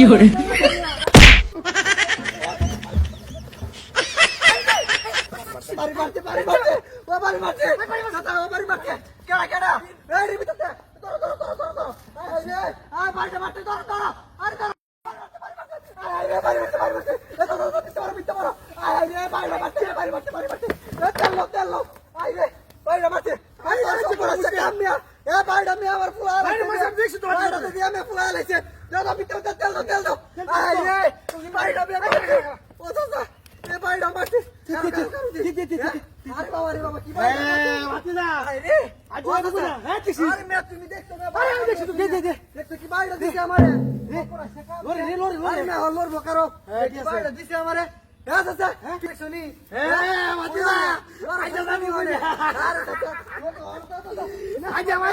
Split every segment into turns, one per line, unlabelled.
করে
বাড়ি মারছে ও বাড়ি মারছে দাদা ও বাড়ি মারছে কেডা কেডা এই রে ভিতরে ধরো ধরো ধরো ধরো ধরো আয় বাড়ি মারছে ধরো ধরো আরে ধরো আয় রে বাড়ি মারছে এ ধরো ধরো ভিতরে মারো আয় রে বাড়ি মারছে তেল লো আয় রে বাড়ি মারছে আয় রে পড়ছে কামিয়া এ বাড়ি আমি আমার ফুলা বাড়ি মারছে দেখছি তো বাড়ি দিয়ে আমি ফুলা লাইছে দাদা ভিতরে তেল দাও আয় রে তুমি বাড়ি আমি ও দাদা এ বাড়ি মারছে আরে বাবা রে বাবা কি ভাই মাতি না আরে আজ বাবু না হ্যাঁ কিছি আরে মে তুমি দেখছো না আরে আমি দেখছি তুই দে দেখছো কি বাইরে দিছে আমারে লরি আরে মে হলর বকারো কি বাইরে দিছে আমারে হ্যাঁ চাচা দেখছো নি হ্যাঁ মাতি না আজ জানি হইছে আরে চাচা আজ আমার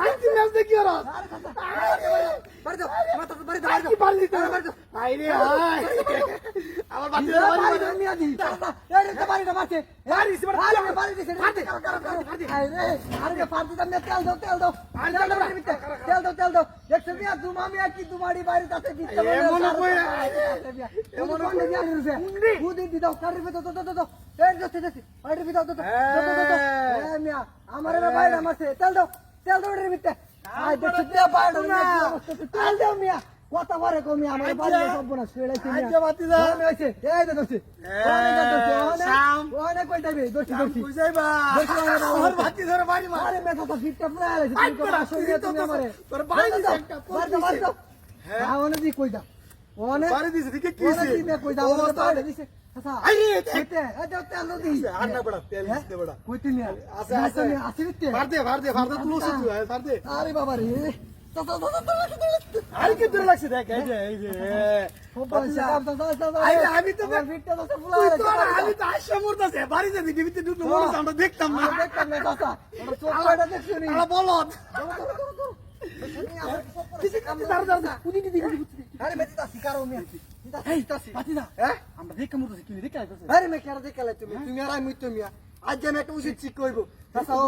আজ তুমি নাম দেখি ওরা আরে চাচা বাড়ি দাও মাথা বাড়ি দাও কি বাড়ি দাও আইরে হাই আমার বাতি বাড়ি দাও মিয়া দি আরে তো বাড়িটা মারছে বাড়ি সে বাড়ি দিছে ফাড়ি আরে আরে ফাড়ি দাও মে তেল দাও তেল দাও দেখছো মিয়া তুমি কি তোমারি বাড়ি তাতে দিতে এমন কই এমন কই দিয়া দিছে বুদি দি দাও কারি দাও দাও এই দেখছি বাড়ি দি দাও দাও এ মিয়া আমারে না বাড়িটা মারছে তেল দাও রে বিতে আই দেখছো মিয়া বাড়িটা তেল দাও মিয়া কথা বলে কমি আমার বাড়ি সব না শুয়েছে মিয়া আজ বাতি দাও আমি হইছে এই দেখছি ওনে কই যাবে দোছি বুঝাইবা আমার বাতি ধরে বাড়ি মার আরে মেটা তো ফিটটা পুরা আইছে তুমি কথা শুনিয়ে তুমি আমারে তোর বাড়ি দিছে একটা মার হ্যাঁ ওনে দি কই দাও ওনে বাড়ি দিছে ঠিক কি হইছে ওনে কই দাও ওনে বাড়ি দিছে আচ্ছা আরে দেখতে এ দাও তেল দি আর না বড়া তেল দিতে বড়া কইতে নি আছে আছে বিতে ভার দে তুলছি তুই ভার দে আরে বাবা রে আরে কি দূর লাগছে দেখ এই যে আমি তো ফিটটা তো ফুলা আমি তো আশা মরতাছে বাড়িতে দিকে ভিতরে ঢুকলো আমরা দেখতাম না চাচা ওর চোখটা দেখছো নি আরে বলো কিছু কাম দাঁড়া উনি দিদি আরে মেতে তা শিকারও মি এই তাসি পাতিদা হ্যাঁ আমরা দেখে মরতাছি কি দেখে আইতাছে আরে মে কেন দেখে আইলে তুমি আর আমি তুমি আজ আমি একটা উচিত ঠিক কইবো চাচা ও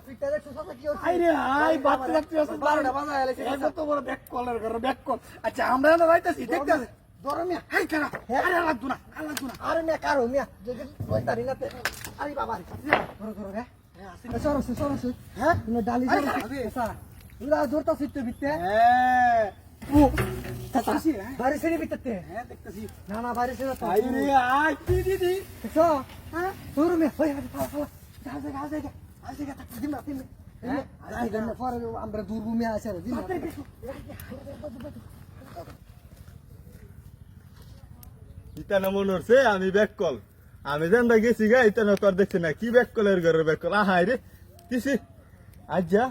ফিটটা দেখছো চাচা কি হচ্ছে আরে হাই বাচ্চা লাগছে 12টা বাজা আইছে কত বড় ব্যাক কলার করো ব্যাক কল আচ্ছা আমরা না যাইতাছি দেখতাছি দরমিয়া হাই কেনা আরে লাগতো না আরে মে কারো মিয়া যদি কইতারি না আরে বাবা রে ধরো হ্যাঁ আসি সরো হ্যাঁ তুমি ডালি ধরো চাচা উলা ধরতা সিটতে বিতে হ্যাঁ ও চাচা বাড়ি ছেড়ে বিতে হ্যাঁ দেখতাছি না বাড়ি ছেড়ে তো আরে আই দিদি দেখছো হ্যাঁ দরমিয়া হই ফালা আজকে থাকতে দিন না হ্যাঁ আই গন্না পরে আমরা দূরভূমি আছে দিন
ইতানা মনে হচ্ছে আমি ব্যাক কল আমি জানটা গেছি গা ইতানা কর দেখছি না কি ব্যাক কলের ঘরের ব্যাক কল আহাই রে কিসি আজ যা